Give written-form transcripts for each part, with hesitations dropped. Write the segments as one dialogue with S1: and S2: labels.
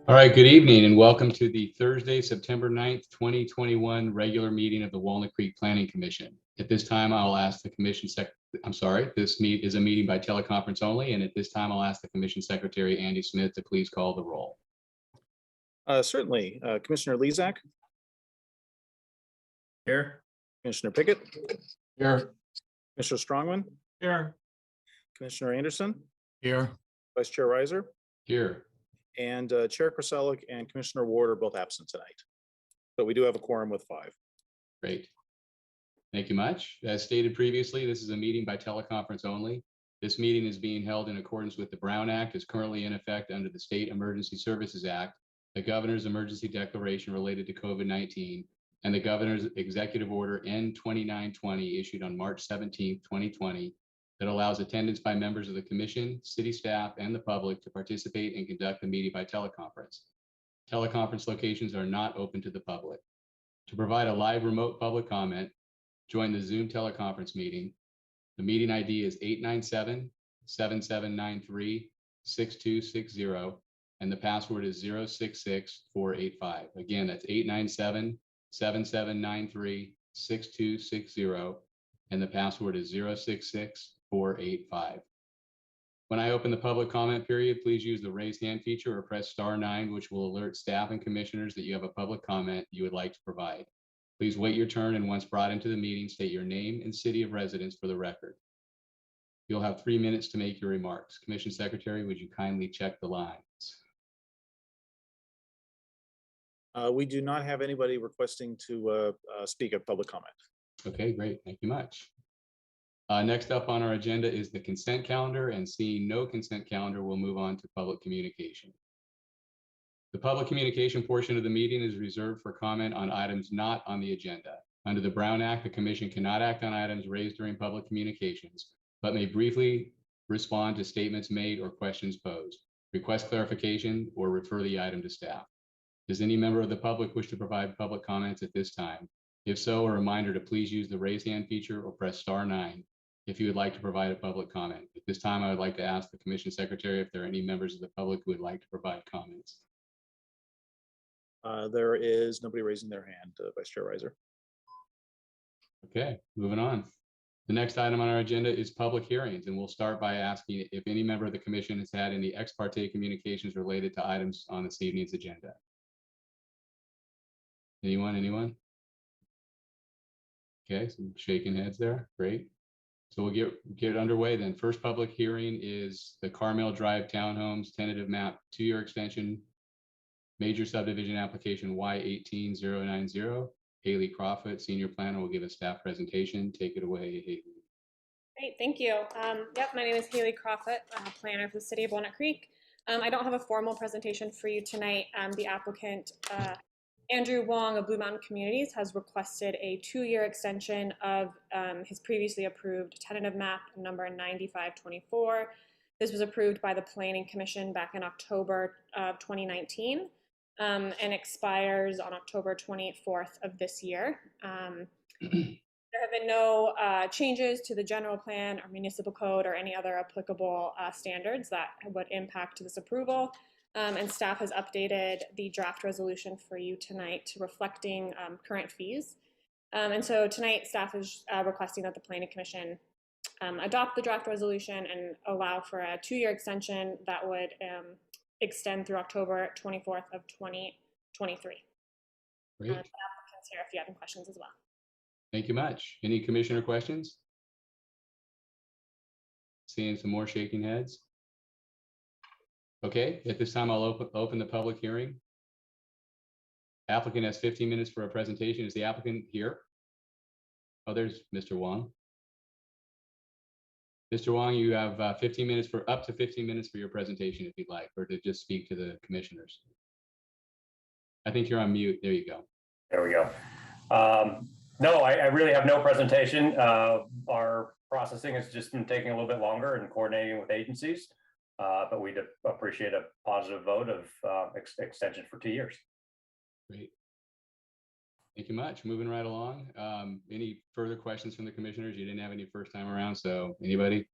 S1: All right, good evening and welcome to the Thursday, September 9th, 2021 regular meeting of the Walnut Creek Planning Commission. At this time, I'll ask the commission this is a meeting by teleconference only, and at this time, I'll ask the commission secretary, Andy Smith, to please call the roll.
S2: Certainly. Commissioner Lezak,
S3: Here.
S2: Commissioner Pickett,
S3: Here.
S2: Commissioner Strongman,
S3: Here.
S2: Commissioner Anderson,
S3: Here.
S2: Vice Chair Reiser,
S1: Here.
S2: and Chair Kraselic and Commissioner Ward are both absent tonight. But we do have a quorum with 5.
S1: Great. Thank you much. As stated previously, this is a meeting by teleconference only. This meeting is being held in accordance with the Brown Act as currently in effect under the State Emergency Services Act, the Governor's Emergency Declaration related to COVID-19, and the Governor's Executive Order N-2920 issued on March 17th, 2020, that allows attendance by members of the commission, city staff, and the public to participate and conduct the meeting by teleconference. Teleconference locations are not open to the public. To provide a live remote public comment, join the Zoom teleconference meeting. The meeting ID is 897-7793-6260, and the password is 066485. Again, that's 897-7793-6260, and the password is 066485. When I open the public comment period, please use the raise hand feature or press *9, which will alert staff and commissioners that you have a public comment you would like to provide. Please wait your turn, and once brought into the meeting, state your name and city of residence for the record. You'll have 3 minutes to make your remarks. Commission Secretary, would you kindly check the lines?
S2: We do not have anybody requesting to speak at public comment.
S1: Okay, great. Thank you much. Next up on our agenda is the consent calendar, and seeing no consent calendar, we'll move on to public communication. The public communication portion of the meeting is reserved for comment on items not on the agenda. Under the Brown Act, the commission cannot act on items raised during public communications, but may briefly respond to statements made or questions posed, request clarification, or refer the item to staff. Does any member of the public wish to provide public comments at this time? If so, a reminder to please use the raise hand feature or press *9 if you would like to provide a public comment. At this time, I would like to ask the commission secretary if there are any members of the public who would like to provide comments.
S2: There is nobody raising their hand, Vice Chair Reiser.
S1: Okay, moving on. The next item on our agenda is public hearings, and we'll start by asking if any member of the commission has had any ex parte communications related to items on this evening's agenda. Anyone? Okay, some shaking heads there. Great. So we'll get underway then. First public hearing is the Carmel Drive Townhomes tentative map 2-year extension, major subdivision application Y18090. Haley Crawford, senior planner, will give a staff presentation. Take it away, Haley.
S4: Great, thank you. My name is Haley Crawford, planner for the city of Walnut Creek. I don't have a formal presentation for you tonight. The applicant, Andrew Wong of Blue Mountain Communities, has requested a 2-year extension of his previously approved tentative map number 9524. This was approved by the Planning Commission back in October of 2019 and expires on October 24th of this year. There have been no changes to the general plan or municipal code or any other applicable standards that would impact this approval. And staff has updated the draft resolution for you tonight to reflecting current fees. And so tonight staff is requesting that the Planning Commission adopt the draft resolution and allow for a 2-year extension that would extend through October 24th of 2023.
S1: Great.
S4: Applicants here if you have any questions as well.
S1: Thank you much. Any commissioner questions? Seeing some more shaking heads. Okay, at this time, I'll open the public hearing. Applicant has 15 minutes for a presentation. Is the applicant here? Oh, there's Mr. Wong. Mr. Wong, you have up to 15 minutes for your presentation if you'd like, or to just speak to the commissioners. I think you're on mute. There you go.
S3: There we go. No, I really have no presentation. Our processing has just been taking a little bit longer and coordinating with agencies. But we'd appreciate a positive vote of extension for 2 years.
S1: Great. Thank you much. Moving right along. Any further questions from the commissioners? You didn't have any first time around, so anybody?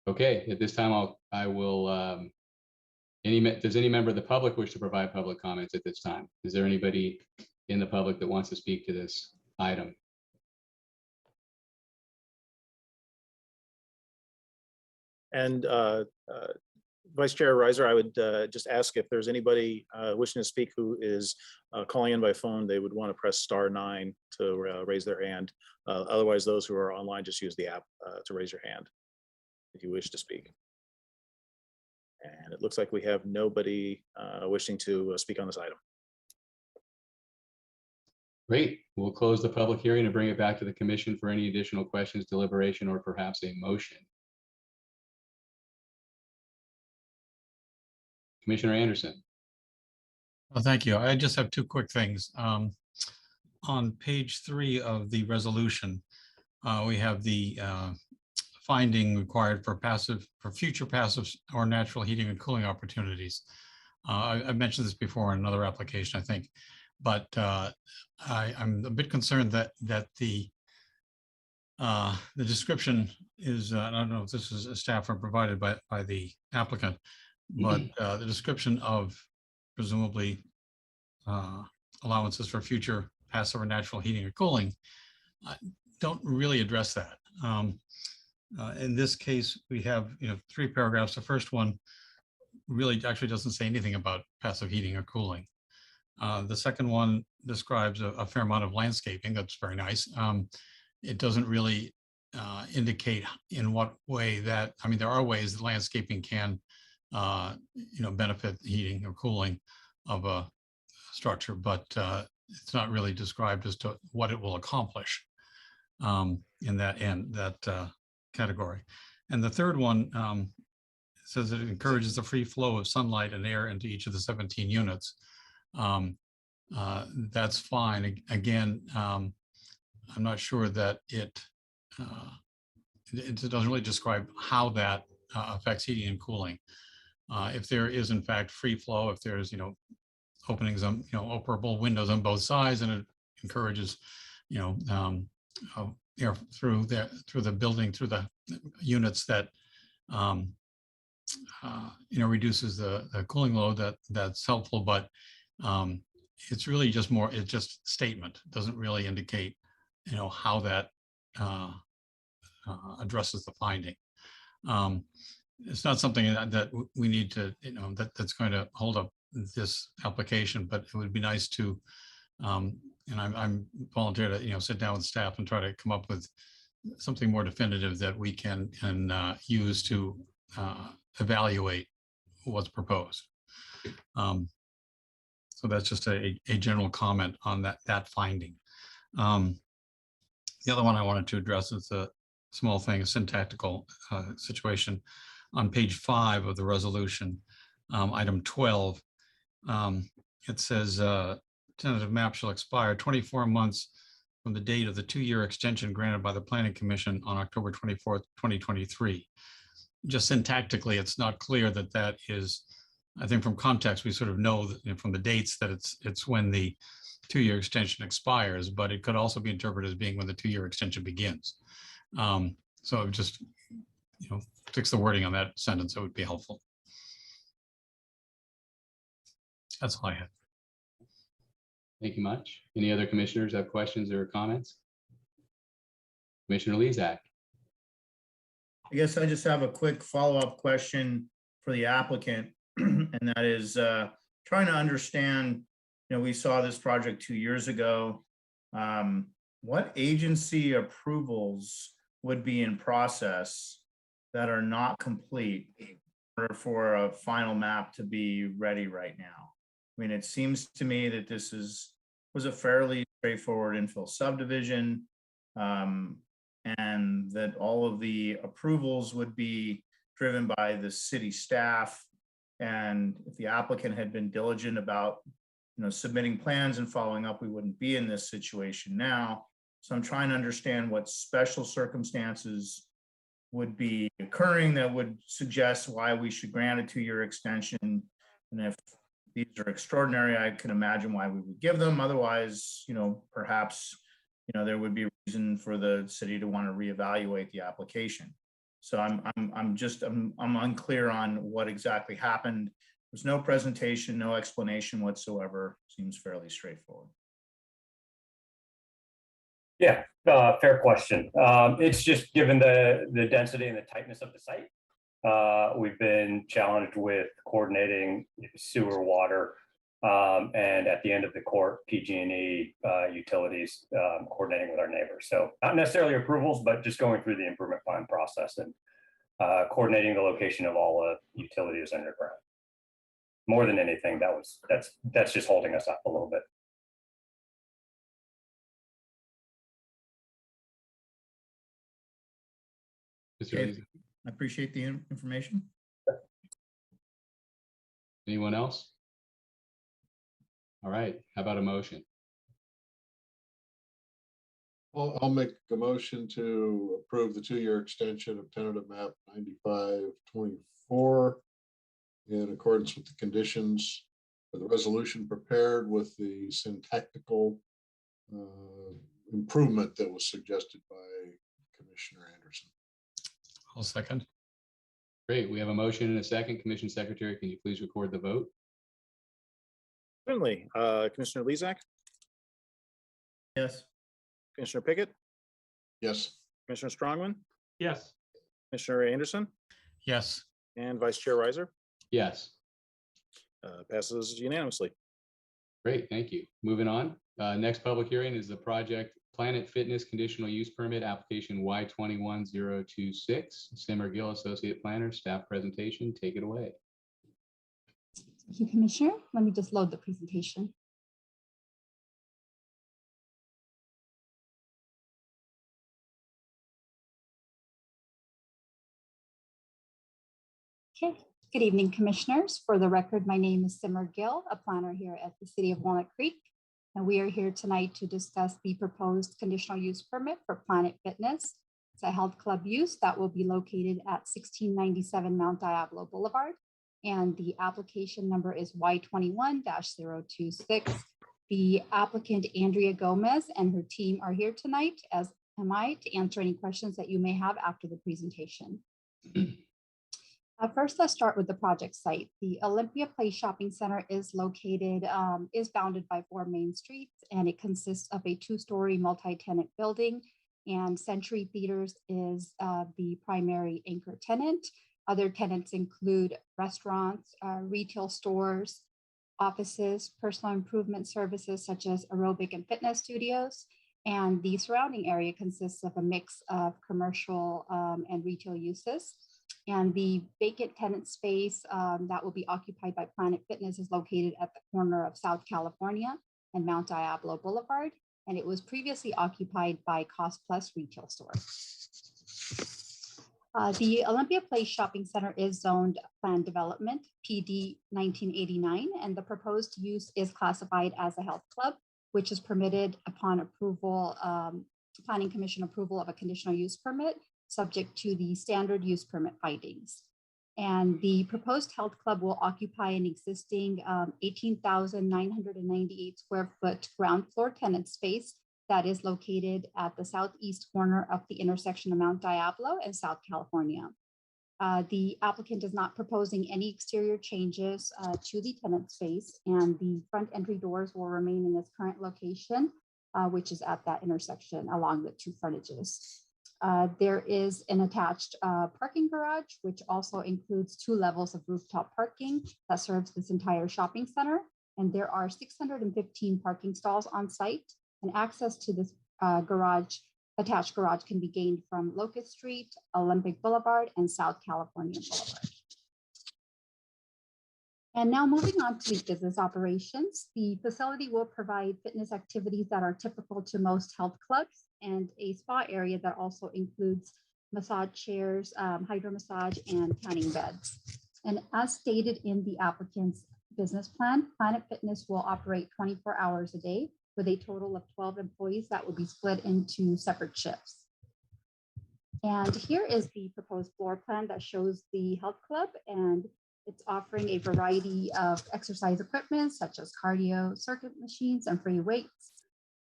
S1: Okay, at this time I will Does any member of the public wish to provide public comments at this time? Is there anybody in the public that wants to speak to this item?
S2: And Vice Chair Reiser, I would just ask if there's anybody wishing to speak who is calling in by phone, they would want to press *9 to raise their hand. Otherwise, those who are online, just use the app to raise your hand if you wish to speak. And it looks like we have nobody wishing to speak on this item.
S1: Great. We'll close the public hearing and bring it back to the commission for any additional questions, deliberation, or perhaps a motion. Commissioner Anderson.
S5: Well, thank you. I just have two quick things. On page 3 of the resolution, we have the finding required for future passive or natural heating and cooling opportunities. I've mentioned this before in another application, I think, but I'm a bit concerned that the description is, I don't know if this is a staff or provided by the applicant, but the description of presumably allowances for future passive or natural heating or cooling don't really address that. In this case, we have 3 paragraphs. The first one really actually doesn't say anything about passive heating or cooling. The second one describes a fair amount of landscaping. That's very nice. It doesn't really indicate in what way that, I mean, there are ways that landscaping can benefit the heating or cooling of a structure, but it's not really described as to what it will accomplish in that category. And the third one says that it encourages the free flow of sunlight and air into each of the 17 units. That's fine. Again, I'm not sure that it doesn't really describe how that affects heating and cooling. If there is in fact free flow, if there's openings on operable windows on both sides, and it encourages air through the building, through the units, that reduces the cooling load, that's helpful. But it's really just it's just statement. It doesn't really indicate how that addresses the finding. It's not something that we need to, that's going to hold up this application, but it would be nice to, and I'm volunteer to, sit down with staff and try to come up with something more definitive that we can use to evaluate what's proposed. So that's just a general comment on that finding. The other one I wanted to address is a small thing, a syntactical situation. On page 5 of the resolution, item 12, it says tentative map shall expire 24 months from the date of the 2-year extension granted by the Planning Commission on October 24th, 2023. Just syntactically, it's not clear that is, I think from context, we sort of know that from the dates that it's when the 2-year extension expires, but it could also be interpreted as being when the 2-year extension begins. So just, fix the wording on that sentence. It would be helpful. That's all I had.
S1: Thank you much. Any other commissioners have questions or comments? Commissioner Lezak.
S6: I guess I just have a quick follow-up question for the applicant, and that is trying to understand, we saw this project 2 years ago. What agency approvals would be in process that are not complete in order for a final map to be ready right now? I mean, it seems to me that this was a fairly straightforward infill subdivision, and that all of the approvals would be driven by the city staff. And if the applicant had been diligent about, submitting plans and following up, we wouldn't be in this situation now. So I'm trying to understand what special circumstances would be occurring that would suggest why we should grant a 2-year extension. And if these are extraordinary, I can imagine why we would give them. Otherwise, perhaps, there would be a reason for the city to want to reevaluate the application. So I'm unclear on what exactly happened There's no presentation, no explanation whatsoever. Seems fairly straightforward.
S3: Yeah, fair question. It's just given the density and the tightness of the site. We've been challenged with coordinating sewer, water, and at the end of the court, PG&E utilities, coordinating with our neighbors. So not necessarily approvals, but just going through the improvement plan process and coordinating the location of all the utilities underground. More than anything, that's just holding us up a little bit.
S1: Mr.
S6: Okay.
S1: Lees,
S6: I appreciate the information.
S1: anyone else? All right, how about a motion?
S7: Well, I'll make a motion to approve the 2-year extension of tentative map 9524 in accordance with the conditions for the resolution prepared with the syntactical improvement that was suggested by Commissioner Anderson.
S5: I'll second.
S1: Great, we have a motion and a second. Commission Secretary, can you please record the vote?
S2: Certainly. Commissioner Lezak,
S6: Yes.
S2: Commissioner Pickett,
S7: Yes.
S2: Commissioner Strongman,
S8: Yes.
S2: Commissioner Anderson,
S5: Yes.
S2: and Vice Chair Riser.
S1: Yes.
S2: Passes unanimously.
S1: Great, thank you. Moving on. Next public hearing is the project Planet Fitness Conditional Use Permit Application Y21026. Simmer Gill, Associate Planner, staff presentation. Take it away.
S9: Thank you, Commissioner. Let me just load the presentation. Okay, good evening, Commissioners. For the record, my name is Simmer Gill, a planner here at the City of Walnut Creek. And we are here tonight to discuss the proposed conditional use permit for Planet Fitness. It's a health club use that will be located at 1697 Mount Diablo Boulevard. And the application number is Y21-026. The applicant, Andrea Gomez, and her team are here tonight, as am I, to answer any questions that you may have after the presentation. First, let's start with the project site. The Olympia Place Shopping Center is located, is bounded by 4 main streets, and it consists of a 2-story multi-tenant building, and Century Theaters is the primary anchor tenant. Other tenants include restaurants, retail stores, offices, personal improvement services such as aerobic and fitness studios, and the surrounding area consists of a mix of commercial and retail uses. And the vacant tenant space that will be occupied by Planet Fitness is located at the corner of South California and Mount Diablo Boulevard, and it was previously occupied by Cost Plus retail store. The Olympia Place Shopping Center is zoned planned development, PD 1989, and the proposed use is classified as a health club, which is permitted upon approval, Planning Commission approval of a conditional use permit, subject to the standard use permit findings. And the proposed health club will occupy an existing 18,998 square foot ground floor tenant space that is located at the southeast corner of the intersection of Mount Diablo and South California. The applicant is not proposing any exterior changes to the tenant space, and the front entry doors will remain in its current location, which is at that intersection along the 2 frontages. There is an attached parking garage, which also includes 2 levels of rooftop parking that serves this entire shopping center. And there are 615 parking stalls on site, and access to this attached garage can be gained from Locust Street, Olympic Boulevard, and South California Boulevard. And now moving on to the business operations, the facility will provide fitness activities that are typical to most health clubs, and a spa area that also includes massage chairs, hydro massage, and tanning beds. And as stated in the applicant's business plan, Planet Fitness will operate 24 hours a day with a total of 12 employees that will be split into separate shifts. And here is the proposed floor plan that shows the health club, and it's offering a variety of exercise equipment such as cardio, circuit machines, and free weights.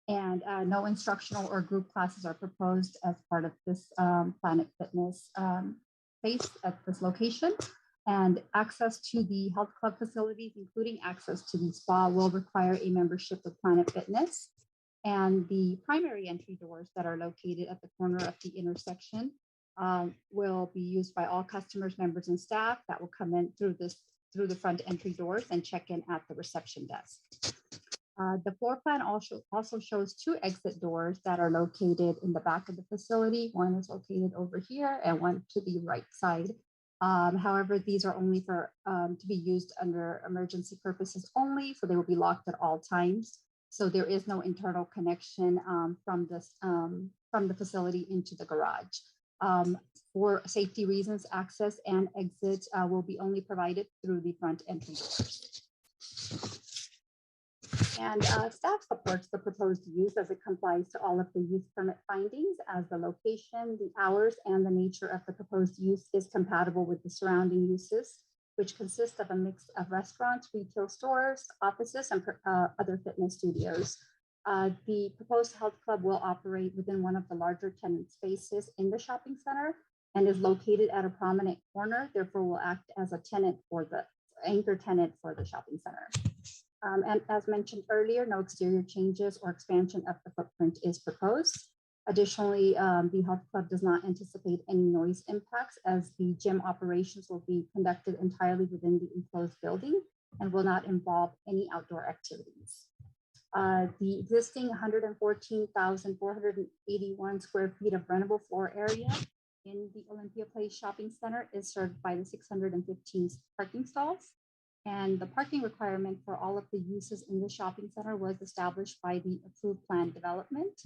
S9: And no instructional or group classes are proposed as part of this Planet Fitness space at this location. And access to the health club facilities, including access to the spa, will require a membership with Planet Fitness. And the primary entry doors that are located at the corner of the intersection will be used by all customers, members, and staff that will come in through the front entry doors and check in at the reception desk. The floor plan also shows 2 exit doors that are located in the back of the facility. One is located over here and one to the right side. However, these are only for to be used under emergency purposes only, so they will be locked at all times. So there is no internal connection from the facility into the garage. For safety reasons, access and exit will be only provided through the front entry doors. And staff supports the proposed use as it complies to all of the use permit findings, as the location, the hours, and the nature of the proposed use is compatible with the surrounding uses, which consist of a mix of restaurants, retail stores, offices, and other fitness studios. The proposed health club will operate within one of the larger tenant spaces in the shopping center and is located at a prominent corner, therefore will act as a tenant for the anchor tenant for the shopping center. And as mentioned earlier, no exterior changes or expansion of the footprint is proposed. Additionally, the health club does not anticipate any noise impacts, as the gym operations will be conducted entirely within the enclosed building and will not involve any outdoor activities. The existing 114,481 square feet of rentable floor area in the Olympia Place Shopping Center is served by the 615 parking stalls. And the parking requirement for all of the uses in the shopping center was established by the approved plan development.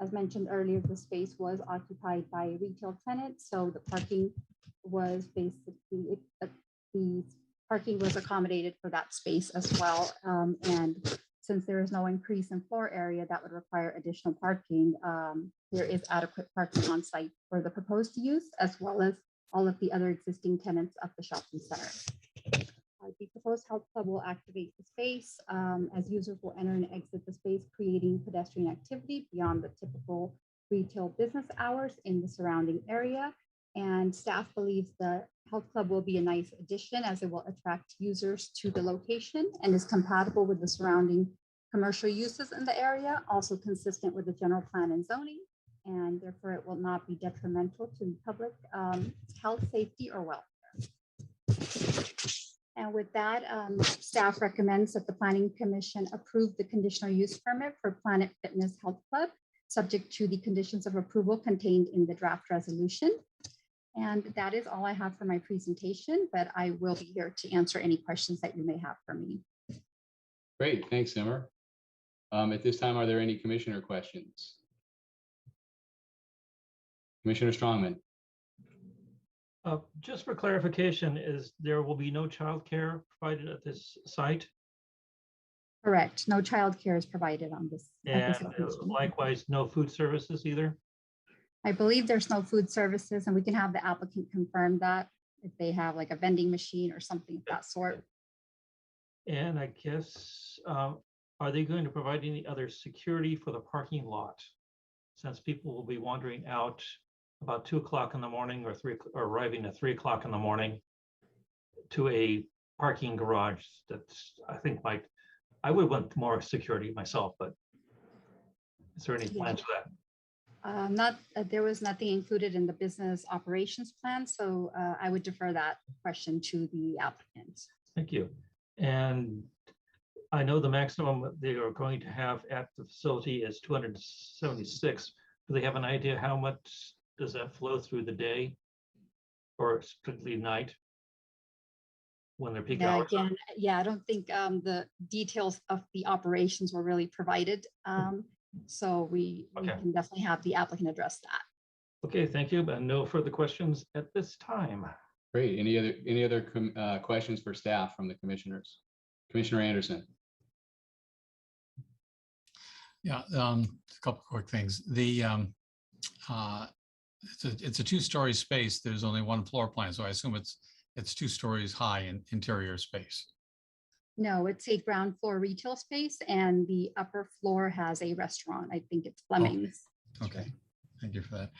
S9: As mentioned earlier, the space was occupied by a retail tenant, so the parking was basically, the parking was accommodated for that space as well. And since there is no increase in floor area that would require additional parking, there is adequate parking on site for the proposed use, as well as all of the other existing tenants of the shopping center. The proposed health club will activate the space as users will enter and exit the space, creating pedestrian activity beyond the typical retail business hours in the surrounding area. And staff believes the health club will be a nice addition, as it will attract users to the location and is compatible with the surrounding commercial uses in the area, also consistent with the general plan and zoning, and therefore it will not be detrimental to public health, safety, or welfare. And with that, staff recommends that the Planning Commission approve the conditional use permit for Planet Fitness Health Club, subject to the conditions of approval contained in the draft resolution. And that is all I have for my presentation, but I will be here to answer any questions that you may have for me.
S1: Great, thanks, Simmer. At this time, are there any commissioner questions? Commissioner Strongman.
S8: Just for clarification, there will be no childcare provided at this site?
S9: Correct. No childcare is provided on this.
S8: And likewise, no food services either?
S9: I believe there's no food services, and we can have the applicant confirm that if they have like a vending machine or something of that sort.
S8: And I guess, are they going to provide any other security for the parking lot? Since people will be wandering out about 2 o'clock in the morning or arriving at 3 o'clock in the morning to a parking garage that's, I think, I would want more security myself, but is there any plans for that?
S9: There was nothing included in the business operations plan, so I would defer that question to the applicant.
S8: Thank you. And I know the maximum they are going to have at the facility is 276. Do they have an idea how much does that flow through the day or strictly night when they're peak hours?
S9: Again, yeah, I don't think the details of the operations were really provided. So we can definitely have the applicant address that.
S8: Okay, thank you. And no further questions at this time.
S1: Great. Any other questions for staff from the commissioners? Commissioner Anderson.
S5: Yeah, a couple quick things. It's a 2-story space. There's only 1 floor plan, so I assume it's 2 stories high in interior space.
S9: No, it's a ground floor retail space, and the upper floor has a restaurant. I think it's Fleming's.
S5: Okay, thank you for that.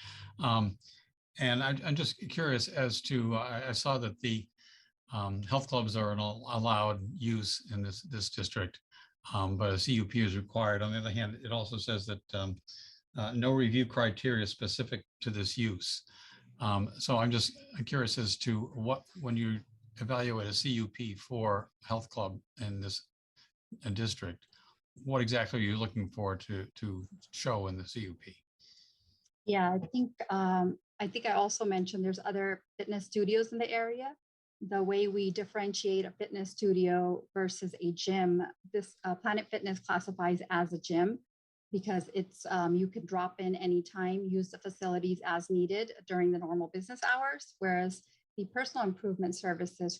S5: And I'm just curious as to, I saw that the health clubs are an allowed use in this district, but a CUP is required. On the other hand, it also says that no review criteria specific to this use. So I'm curious as to what, when you evaluate a CUP for health club in this district, what exactly are you looking for to show in the CUP?
S9: Yeah, I think I also mentioned there's other fitness studios in the area. The way we differentiate a fitness studio versus a gym, this Planet Fitness classifies as a gym because it's you can drop in anytime, use the facilities as needed during the normal business hours, whereas the personal improvement services,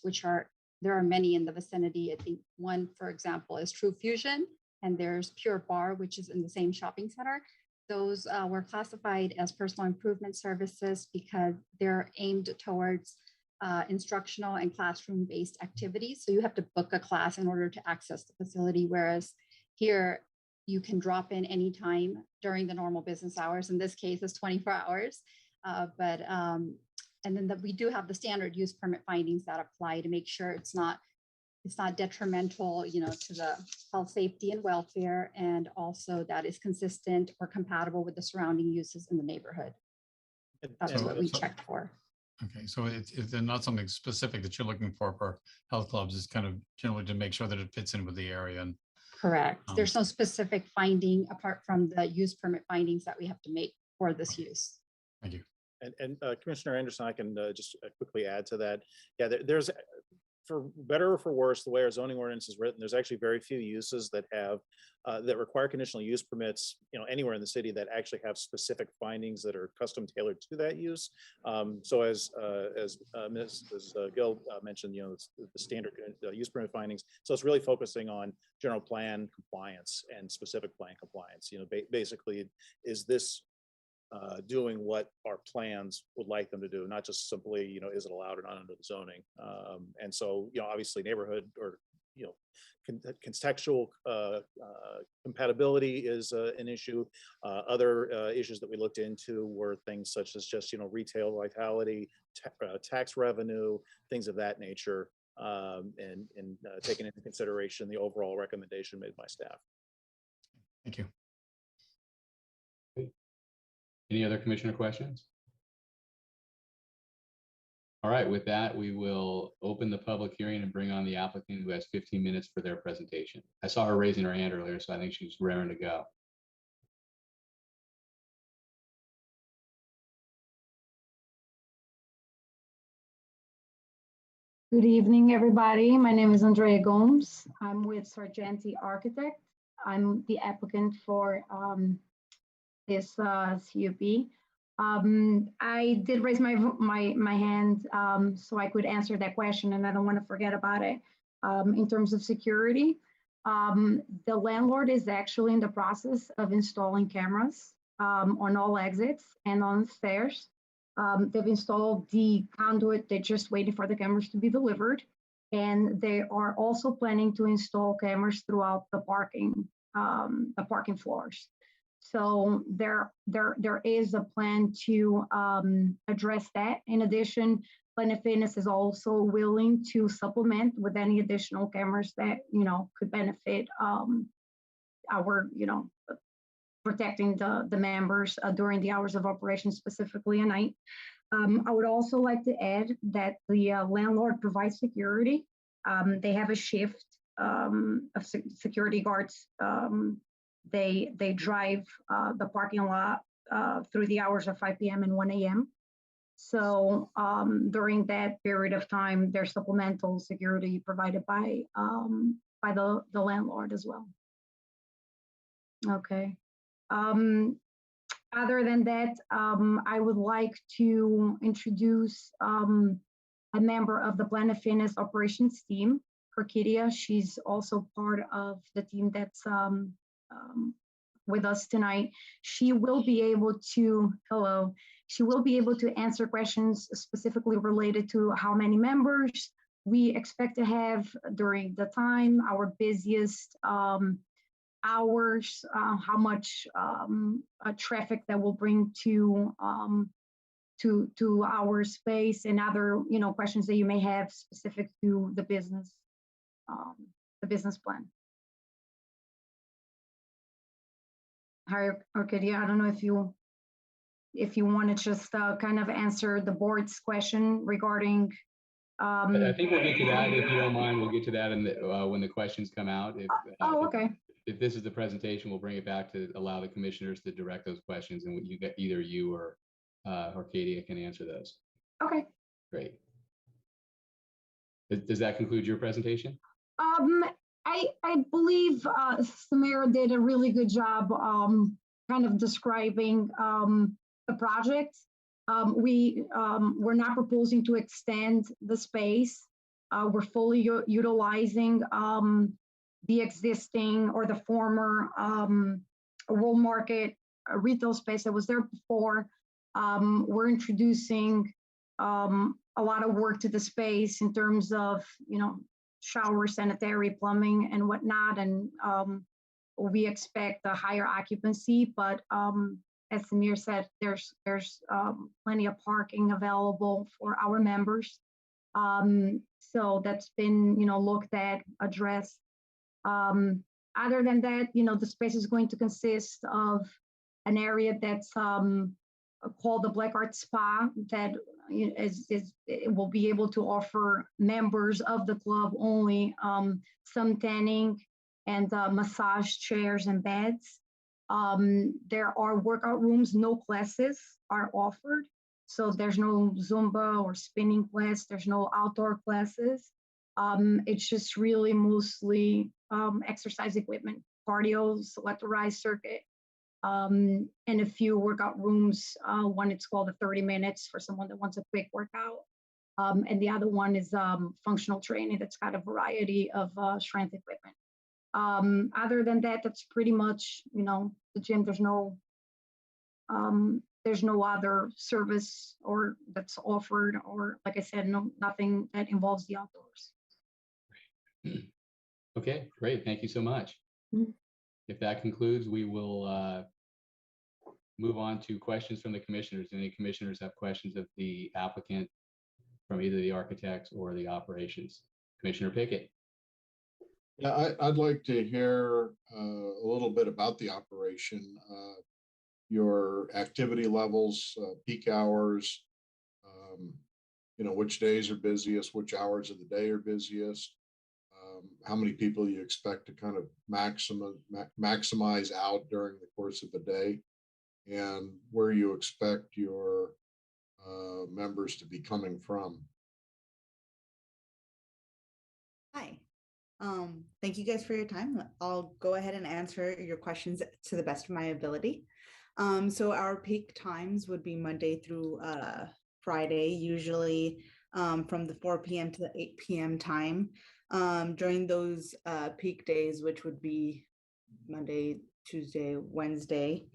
S9: there are many in the vicinity. I think one, for example, is True Fusion, and there's Pure Bar, which is in the same shopping center. Those were classified as personal improvement services because they're aimed towards instructional and classroom-based activities. So you have to book a class in order to access the facility, whereas here you can drop in anytime during the normal business hours. In this case, it's 24 hours. And then we do have the standard use permit findings that apply to make sure it's not detrimental, to the health, safety, and welfare, and also that is consistent or compatible with the surrounding uses in the neighborhood. That's what we checked for.
S5: Okay, so it's not something specific that you're looking for health clubs. It's kind of generally to make sure that it fits in with the area. And
S9: correct. There's no specific finding apart from the use permit findings that we have to make for this use.
S5: Thank you.
S2: And Commissioner Anderson, I can just quickly add to that. Yeah, there's, for better or for worse, the way our zoning ordinance is written, there's actually very few uses that have that require conditional use permits, anywhere in the city that actually have specific findings that are custom tailored to that use. So as Mrs. Gill mentioned, the standard use permit findings. So it's really focusing on general plan compliance and specific plan compliance. Basically, is this doing what our plans would like them to do, not just simply, is it allowed or not under the zoning. And so, obviously neighborhood or, contextual compatibility is an issue. Other issues that we looked into were things such as just, retail vitality, tax revenue, things of that nature, and taking into consideration the overall recommendation made by staff.
S5: Thank you.
S1: Any other commissioner questions? All right, with that, we will open the public hearing and bring on the applicant who has 15 minutes for their presentation. I saw her raising her hand earlier, so I think she's raring to go.
S10: Good evening, everybody. My name is Andrea Gomes. I'm with Sargenti Architect. I'm the applicant for this CUP. I did raise my hand so I could answer that question, and I don't want to forget about it. In terms of security, the landlord is actually in the process of installing cameras on all exits and on stairs. They've installed the conduit. They're just waiting for the cameras to be delivered. And they are also planning to install cameras throughout the parking floors. So there is a plan to address that. In addition, Planet Fitness is also willing to supplement with any additional cameras that could benefit our protecting the members during the hours of operation, specifically at night. I would also like to add that the landlord provides security. They have a shift of security guards. They drive the parking lot through the hours of 5 p.m. and 1 a.m. So during that period of time, there's supplemental security provided by the landlord as well. Okay. Other than that, I would like to introduce a member of the Planet Fitness operations team, Herkidia. She's also part of the team that's with us tonight. She will be able to, she will be able to answer questions specifically related to how many members we expect to have during the time, our busiest hours, how much traffic that will bring to to our space and other, questions that you may have specific to the business plan. Hi, Arcadia, I don't know if you want to just kind of answer the board's question regarding.
S1: I think we'll get to that if you don't mind. We'll get to that in when the questions come out.
S10: Okay.
S1: If this is the presentation, we'll bring it back to allow the commissioners to direct those questions, and you get either you or Arcadia can answer those.
S10: Okay.
S1: Great. Does that conclude your presentation?
S10: I believe Samara did a really good job kind of describing the project. We're not proposing to extend the space. We're fully utilizing the existing or the former World Market retail space that was there before. We're introducing a lot of work to the space in terms of, shower, sanitary, plumbing, and whatnot. And we expect a higher occupancy, but as Samir said, there's plenty of parking available for our members. So that's been, looked at, addressed. Other than that, the space is going to consist of an area that's called the Black Art Spa that it will be able to offer members of the club only some tanning and massage chairs and beds. There are workout rooms, no classes are offered. So there's no Zumba or spinning class, there's no outdoor classes. It's just really mostly exercise equipment, cardio, selectorized circuit, and a few workout rooms. One, it's called the 30 minutes for someone that wants a quick workout. And the other one is functional training that's got a variety of strength equipment. Other than that, that's pretty much, the gym. There's no other service or that's offered, or like I said, nothing that involves the outdoors.
S1: Okay, great. Thank you so much.
S10: Mhm.
S1: If that concludes, we will move on to questions from the commissioners. Any commissioners have questions of the applicant from either the architects or the operations? Commissioner Pickett.
S7: Yeah, I'd like to hear a little bit about the operation, your activity levels, peak hours, which days are busiest, which hours of the day are busiest, how many people you expect to kind of maximize out during the course of the day, and where you expect your members to be coming from.
S11: Hi. Thank you guys for your time. I'll go ahead and answer your questions to the best of my ability. So our peak times would be Monday through Friday, usually from the 4 p.m. to the 8 p.m. time. During those peak days, which would be Monday, Tuesday, Wednesday,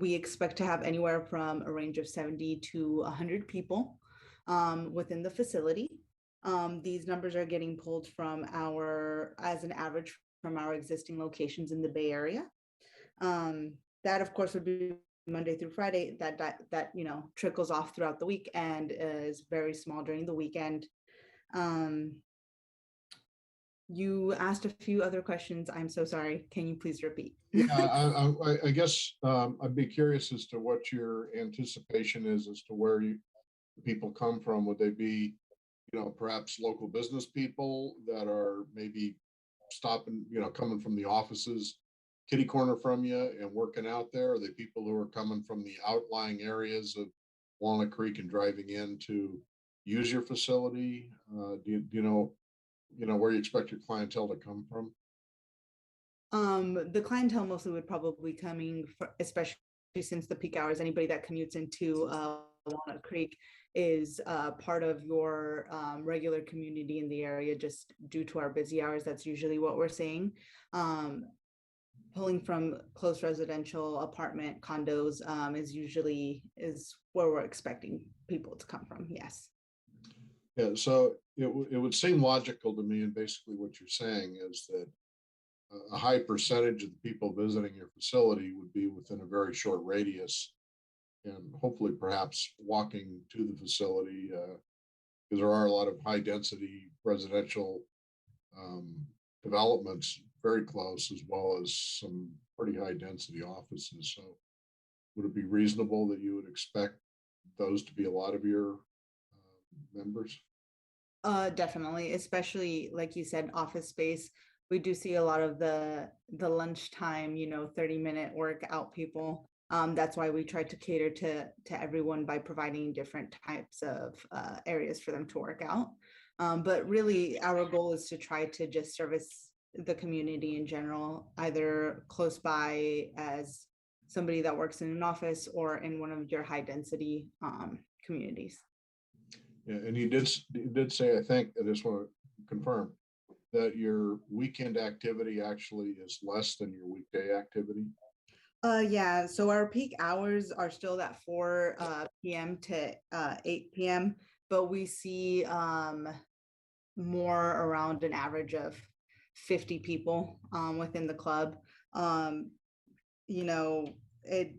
S11: we expect to have anywhere from a range of 70 to 100 people within the facility. These numbers are getting pulled from as an average from our existing locations in the Bay Area. That of course would be Monday through Friday. That trickles off throughout the week and is very small during the weekend. You asked a few other questions. I'm so sorry. Can you please repeat?
S7: Yeah, I guess I'd be curious as to what your anticipation is as to where people come from. Would they be, perhaps local business people that are maybe stopping, coming from the offices kitty corner from you and working out there? Are they people who are coming from the outlying areas of Walnut Creek and driving in to use your facility? Do you know where you expect your clientele to come from?
S11: The clientele mostly would probably coming, especially since the peak hours, anybody that commutes into Walnut Creek is part of your regular community in the area. Just due to our busy hours, that's usually what we're seeing. Pulling from close residential apartment condos is where we're expecting people to come from. Yes.
S7: Yeah, so it would seem logical to me, and basically what you're saying is that a high percentage of the people visiting your facility would be within a very short radius, and hopefully perhaps walking to the facility, because there are a lot of high density residential developments very close, as well as some pretty high density offices. So would it be reasonable that you would expect those to be a lot of your members?
S11: Definitely, especially like you said, office space. We do see a lot of the lunchtime, 30-minute workout people. That's why we try to cater to everyone by providing different types of areas for them to work out. But really, our goal is to try to just service the community in general, either close by as somebody that works in an office or in one of your high density communities.
S7: Yeah, and you did say, I think, I just want to confirm that your weekend activity actually is less than your weekday activity.
S11: Yeah, so our peak hours are still at 4 p.m. to 8 p.m., but we see more around an average of 50 people within the club. It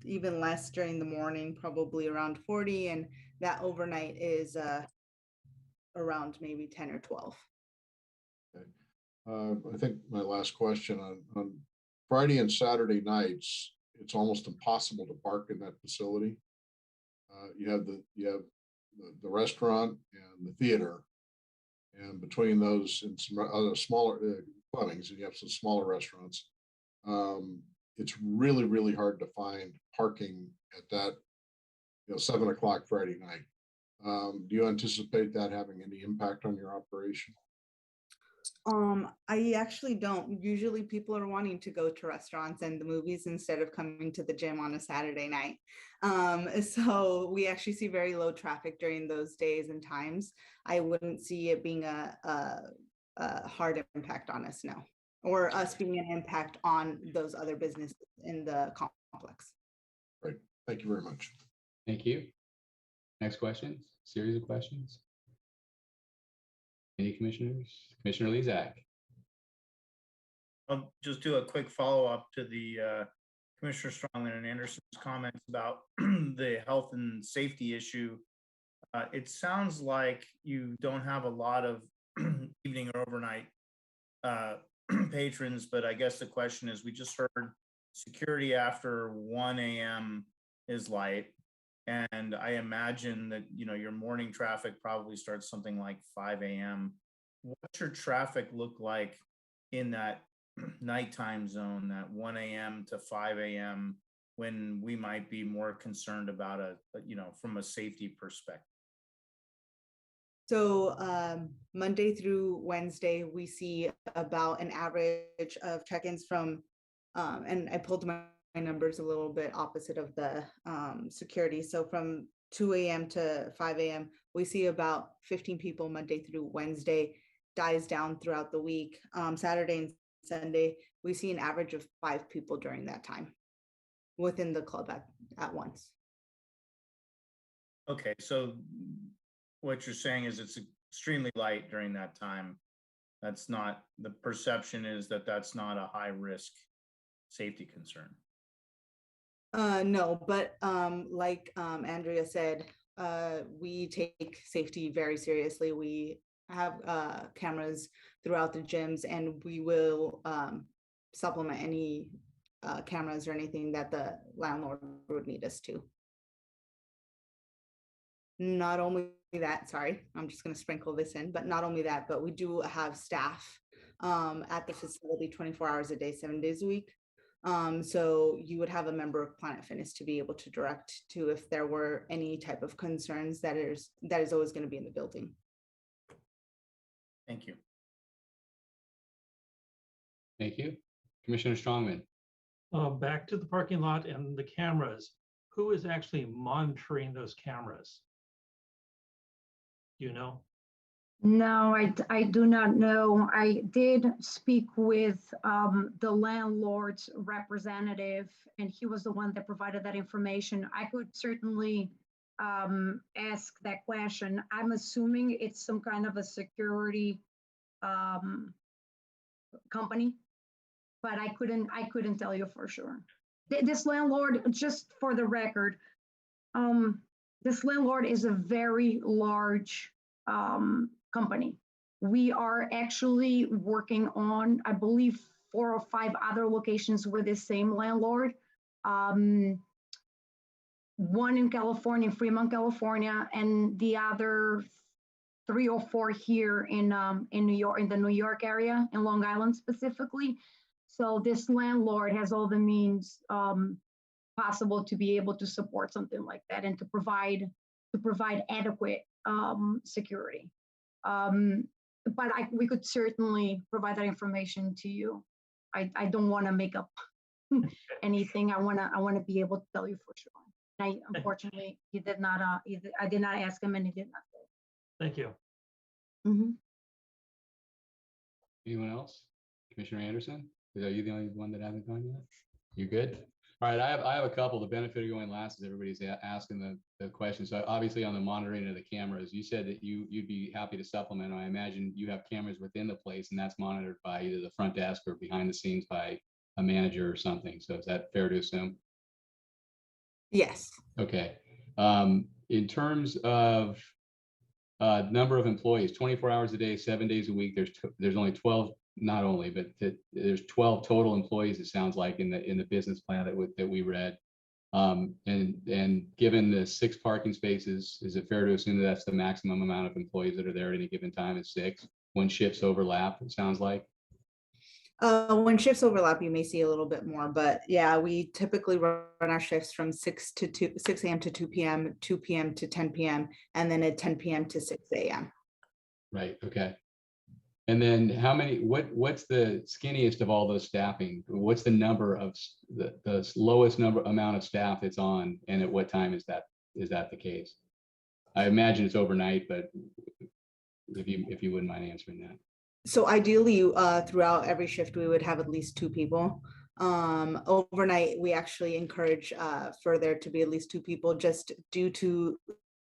S11: even less during the morning, probably around 40, and that overnight is around maybe 10 or 12.
S7: Okay. I think my last question on Friday and Saturday nights, it's almost impossible to park in that facility. You have the restaurant and the theater, and between those and some other smaller Flemings, and you have some smaller restaurants. It's really, really hard to find parking at that 7 o'clock Friday night. Do you anticipate that having any impact on your operation?
S11: I actually don't. Usually people are wanting to go to restaurants and the movies instead of coming to the gym on a Saturday night. So we actually see very low traffic during those days and times. I wouldn't see it being a hard impact on us, no, or us being an impact on those other businesses in the complex.
S7: Great. Thank you very much.
S1: Thank you. Next questions, series of questions. Any commissioners? Commissioner Lezak.
S6: I'll just do a quick follow-up to the Commissioner Strongman and Anderson's comments about the health and safety issue. It sounds like you don't have a lot of evening or overnight patrons, but I guess the question is, we just heard security after 1 a.m. is light. And I imagine that, your morning traffic probably starts something like 5 a.m. What's your traffic look like in that nighttime zone, that 1 a.m. to 5 a.m., when we might be more concerned about from a safety perspective?
S11: So Monday through Wednesday, we see about an average of check-ins from, and I pulled my numbers a little bit opposite of the security. So from 2 a.m. to 5 a.m., we see about 15 people Monday through Wednesday, dies down throughout the week. Saturday and Sunday, we see an average of 5 people during that time within the club at once.
S6: Okay, so what you're saying is it's extremely light during that time. That's not, the perception is that that's not a high risk safety concern.
S11: No, but like Andrea said, we take safety very seriously. We have cameras throughout the gyms, and we will supplement any cameras or anything that the landlord would need us to. Not only that, sorry, I'm just going to sprinkle this in, but not only that, but we do have staff at the facility 24 hours a day, 7 days a week. So you would have a member of Planet Fitness to be able to direct to if there were any type of concerns that is always going to be in the building.
S6: Thank you.
S1: Thank you. Commissioner Strongman.
S8: Back to the parking lot and the cameras. Who is actually monitoring those cameras? Do you know?
S10: No, I do not know. I did speak with the landlord's representative, and he was the one that provided that information. I could certainly ask that question. I'm assuming it's some kind of a security company, but I couldn't tell you for sure. This landlord, just for the record, this landlord is a very large company. We are actually working on, I believe, 4 or 5 other locations with the same landlord. One in California, Fremont, California, and the other 3 or 4 here in New York, in the New York area, in Long Island specifically. So this landlord has all the means possible to be able to support something like that and to provide adequate security. But we could certainly provide that information to you. I don't want to make up anything. I want to be able to tell you for sure. Unfortunately, he did not. I did not ask him, and he did not say.
S8: Thank you.
S11: Mhm.
S1: Anyone else? Commissioner Anderson? Are you the only one that hasn't gone yet? You good? All right, I have a couple. The benefit of going last is everybody's asking the questions. So obviously on the monitoring of the cameras, you said that you'd be happy to supplement. I imagine you have cameras within the place and that's monitored by either the front desk or behind the scenes by a manager or something. So is that fair to assume?
S11: Yes.
S1: Okay. In terms of number of employees, 24 hours a day, 7 days a week, there's only 12, not only, but there's 12 total employees, it sounds like, in the business plan that we read. And given the 6 parking spaces, is it fair to assume that that's the maximum amount of employees that are there at any given time is 6? When shifts overlap, it sounds like.
S11: When shifts overlap, you may see a little bit more, but yeah, we typically run our shifts from 6 a.m. to 2 p.m., 2 p.m. to 10 p.m., and then at 10 p.m. to 6 a.m.
S1: Right. Okay. And then what's the skinniest of all those staffing? What's the number of the lowest amount of staff that's on, and at what time is that the case? I imagine it's overnight, but if you wouldn't mind answering that.
S11: So ideally, throughout every shift, we would have at least 2 people. Overnight, we actually encourage for there to be at least 2 people, just due to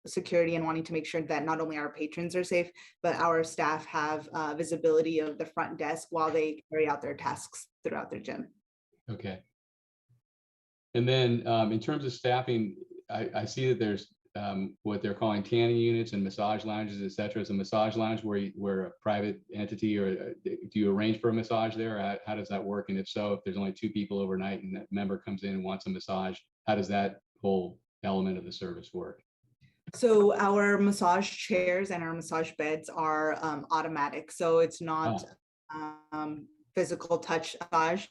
S11: security and wanting to make sure that not only our patrons are safe, but our staff have visibility of the front desk while they carry out their tasks throughout their gym.
S1: Okay. And then in terms of staffing, I see that there's what they're calling tanning units and massage lounges, et cetera. Is a massage lounge where a private entity, or do you arrange for a massage there? Or how does that work? And if so, if there's only 2 people overnight and that member comes in and wants a massage, how does that whole element of the service work?
S11: So our massage chairs and our massage beds are automatic. So it's not physical touch massage.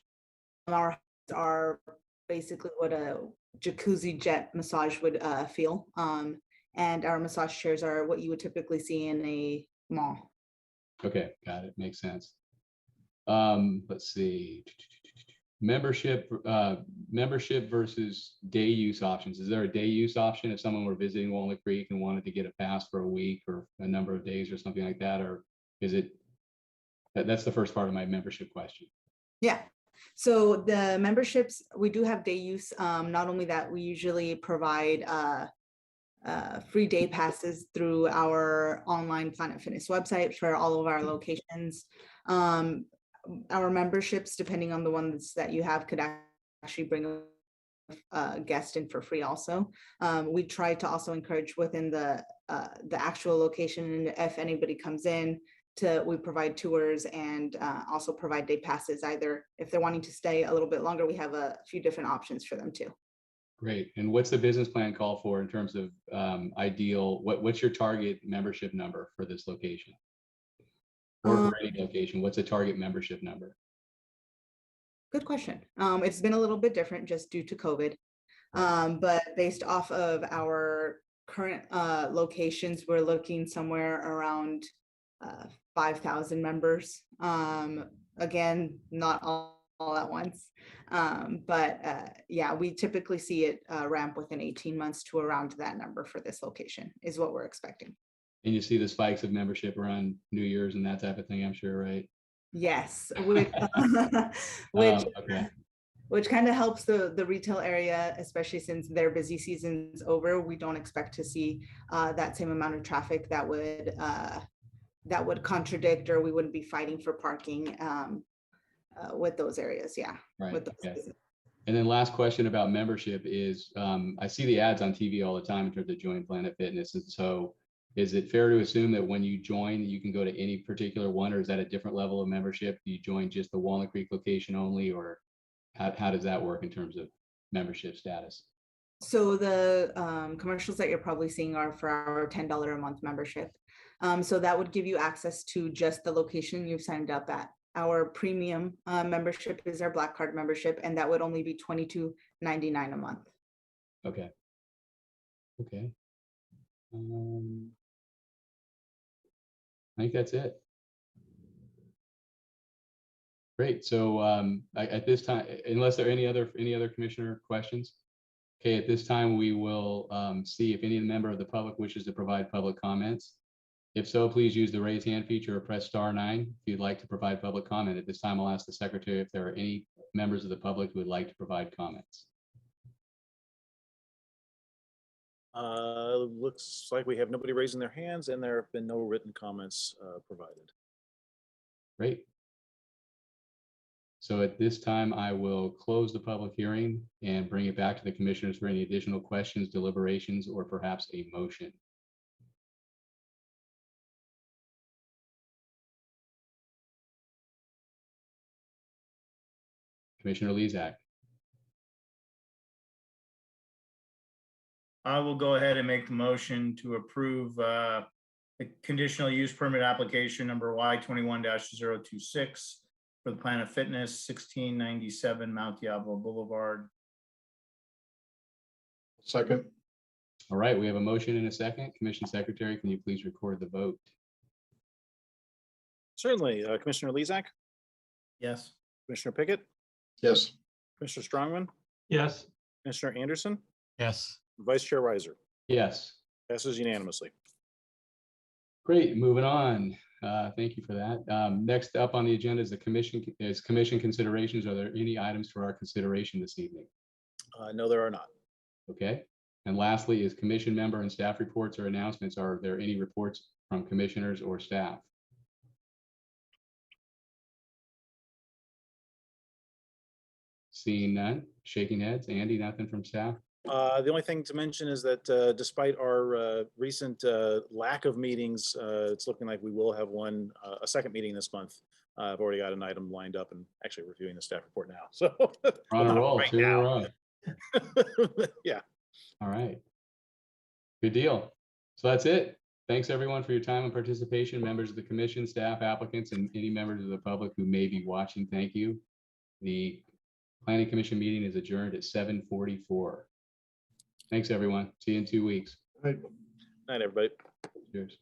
S11: Our are basically what a jacuzzi jet massage would feel. And our massage chairs are what you would typically see in a mall.
S1: Okay, got it. Makes sense. Let's see. Membership versus day use options. Is there a day use option if someone were visiting Walnut Creek and wanted to get a pass for a week or a number of days or something like that? Or is it, that's the first part of my membership question.
S11: Yeah. So the memberships, we do have day use. Not only that, we usually provide free day passes through our online Planet Fitness website for all of our locations. Our memberships, depending on the ones that you have, could actually bring a guest in for free also. We try to also encourage within the actual location, and if anybody comes in, we provide tours and also provide day passes. Either if they're wanting to stay a little bit longer, we have a few different options for them too.
S1: Great. And what's the business plan call for in terms of ideal, what's your target membership number for this location? Or for any location, what's a target membership number?
S11: Good question. It's been a little bit different just due to COVID, but based off of our current locations, we're looking somewhere around 5,000 members. Again, not all at once, but yeah, we typically see it ramp within 18 months to around that number for this location is what we're expecting.
S1: And you see the spikes of membership around New Year's and that type of thing, I'm sure, right?
S11: Yes,
S1: Okay.
S11: which kind of helps the retail area, especially since their busy season's over. We don't expect to see that same amount of traffic that would contradict, or we wouldn't be fighting for parking with those areas. Yeah.
S1: Right.
S11: With those
S1: Okay. And then last question about membership is, I see the ads on TV all the time in terms of Join Planet Fitness. And so is it fair to assume that when you join, you can go to any particular one, or is that a different level of membership? Do you join just the Walnut Creek location only, or how does that work in terms of membership status?
S11: So the commercials that you're probably seeing are for our $10 a month membership. So that would give you access to just the location you've signed up at. Our premium membership is our Black Card membership, and that would only be $22.99 a month.
S1: Okay. Okay. I think that's it. Great. So at this time, unless there are any other commissioner questions, okay, at this time we will see if any member of the public wishes to provide public comments. If so, please use the raise hand feature or press *9 if you'd like to provide public comment. At this time, I'll ask the secretary if there are any members of the public who would like to provide comments.
S2: Looks like we have nobody raising their hands, and there have been no written comments provided.
S1: Great. So at this time, I will close the public hearing and bring it back to the commissioners for any additional questions, deliberations, or perhaps a motion. Commissioner Lezak.
S6: I will go ahead and make the motion to approve the conditional use permit application number Y21-026 for the Planet Fitness, 1697 Mount Diablo Boulevard.
S7: Second.
S1: All right, we have a motion and a second. Commission Secretary, can you please record the vote?
S2: Certainly, Commissioner Lezak,
S6: Yes.
S2: Commissioner Pickett,
S7: Yes.
S2: Commissioner Strongman,
S8: Yes.
S2: Commissioner Anderson,
S5: Yes.
S2: Vice Chair Riser.
S1: Yes.
S2: Passes unanimously.
S1: Great, moving on. Thank you for that. Next up on the agenda is commission considerations. Are there any items for our consideration this evening?
S2: No, there are not.
S1: Okay. And lastly is commission member and staff reports or announcements. Are there any reports from commissioners or staff? Seeing none, shaking heads. Andy, nothing from staff?
S2: The only thing to mention is that despite our recent lack of meetings, it's looking like we will have a second meeting this month. I've already got an item lined up and actually reviewing the staff report now. So
S1: We're on a roll,
S2: right
S1: 2 in a
S2: now.
S1: row.
S2: Yeah.
S1: All right. Good deal. So that's it. Thanks everyone for your time and participation, members of the commission, staff, applicants, and any members of the public who may be watching. Thank you. The Planning Commission meeting is adjourned at 7:44. Thanks, everyone. See you in 2 weeks.
S7: Right.
S2: Night, everybody.
S1: Cheers.